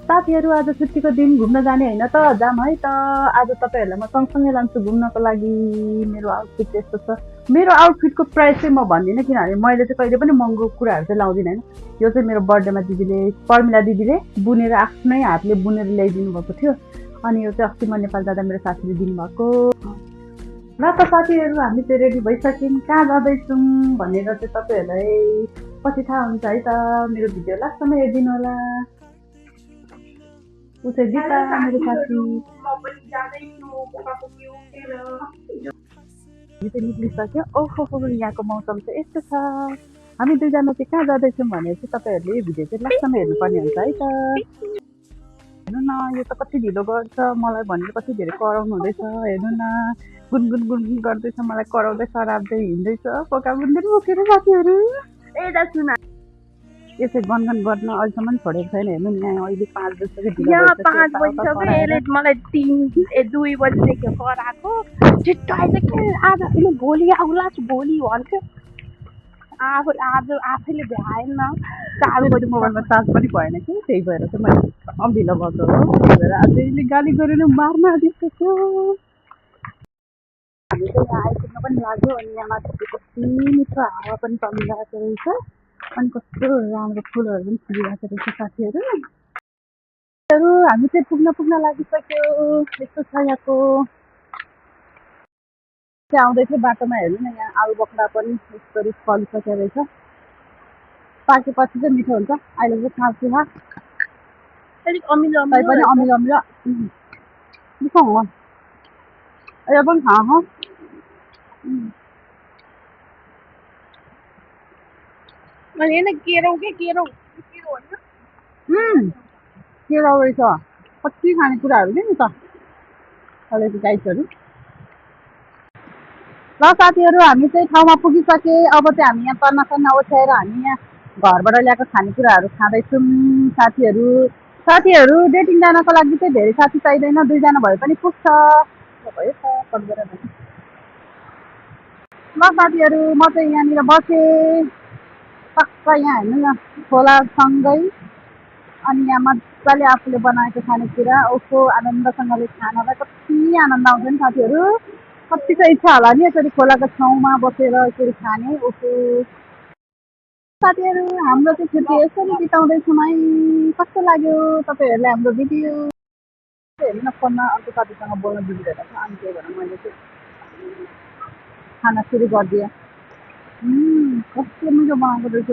साथीहरू आज छुट्टीको दिन घुम्न जाने होइन त जाम है त। आज तपाईँहरूलाई म सँगसँगै लान्छु घुम्नको लागि। मेरो आउटफिट त्यस्तो छ। मेरो आउटफिटको प्राइस चाहिँ म भन्दिनँ किनभने मैले चाहिँ कहिले पनि महँगो कुराहरू चाहिँ लाउँदिनँ होइन। यो चाहिँ मेरो बर्थडेमा दिदीले पर्मिला दिदीले बुनेर आफ्नै हातले बुनेर ल्याइदिनु भएको थियो। अनि यो चाहिँ अस्ति म नेपाल जाँदा मेरो साथीले दिनुभएको। र त साथीहरू हामी चाहिँ रेडी भइसक्यौँ कहाँ जाँदैछौँ भनेर चाहिँ तपाईँहरूलाई पछि थाहा हुन्छ है त। मेरो भिडियो लास्टसम्म हेरिदिनु होला। उसे गीता मेरो साथी निक्लिसक्यो। ओहो यहाँको मौसम चाहिँ यस्तो छ। हामी दुईजना चाहिँ कहाँ जाँदैछौँ भनेर चाहिँ तपाईँहरूले भिडियो चाहिँ लास्टसम्म हेर्नुपर्ने हुन्छ है त। हेर्नु न यो त कति ढिलो गर्छ मलाई भनेर कति धेरै कराउनु हुँदैछ। हेर्नु न गुनगुन गुनगुन गर्दैछ मलाई कराउँदै सराप्दै हिँड्दैछ पोका बुन्दै बोकेर साथीहरू। ए दाजु न यसै गनगन गर्न अहिलेसम्म छोडेको छैन। हेर्नु न यहाँ अहिले 5 बजीसक्यो यहाँ 5 बजिसक्यो यसले मलाई 2 बजीदेखि कराएको छिट्टो आइज के आज भोलि आउला भोलि भन्थ्यो। आफैले भ्याएन 4 बजी मोबाइलमा चार्ज पनि भएन कि त्यही भएर चाहिँ मैले अम्बिलो भएको हो। त्यही भएर अझैले गाली गरेर मार्न आदिसक्यो। हामी चाहिँ यहाँ आइपुग्न पनि लाग्यो। अनि यहाँ माथि कति मिठो हावा पनि चलिरहेको रहेछ। अनि कस्तो राम्रो फुलहरू पनि फुलिरहेको रहेछ साथीहरू। हामी चाहिँ पुग्न लागिसक्यो। यस्तो छ यहाँको चाहिँ आउँदैथ्यो बाटोमा। हेर्नु न यहाँ आलु बख्रा पनि यस्तो फलिसकेको रहेछ। पाकेपछि चाहिँ मिठो हुन्छ। अहिले चाहिँ खाँछु अलिक अमिलो पनि अमिलो मिठो हो। यो पनि खा अनि केरो केरा रहेछ। कति खानेकुराहरू के नि त कलेजको गाइडहरू। ल साथीहरू हामी चाहिँ ठाउँमा पुगिसके। अब चाहिँ हामी यहाँ तर्ना ओछ्याएर हामी यहाँ घरबाट ल्याएको खानेकुराहरू खाँदैछौँ साथीहरू। डेटिङ जानको लागि चाहिँ धेरै साथी चाहिँदैन, 2जना भए पनि पुग्छ। भयो त ल साथीहरू म चाहिँ यहाँनिर बसेँ टक्क यहाँ हेर्नु न खोलासँगै। अनि यहाँ मजाले आफूले बनाएको खानेकुरा ओहो आनन्दसँगले खानलाई कति आनन्द आउँछ नि साथीहरू। कतिको इच्छा होला नि यसरी खोलाको छेउमा बसेर यसरी खाने। ओहो साथीहरू हाम्रो चाहिँ छुट्टी यसरी बिताउँदैछौँ है। कस्तो लाग्यो तपाईँहरूलाई हाम्रो भिडियो? हेर्नु न फोनमा अर्को साथीसँग बोल्न दिँदैन छ। अनि त्यही भएर मैले चाहिँ खाना सुरु गरिदिएँ। कस्तो मिठो बनाएको रहेछ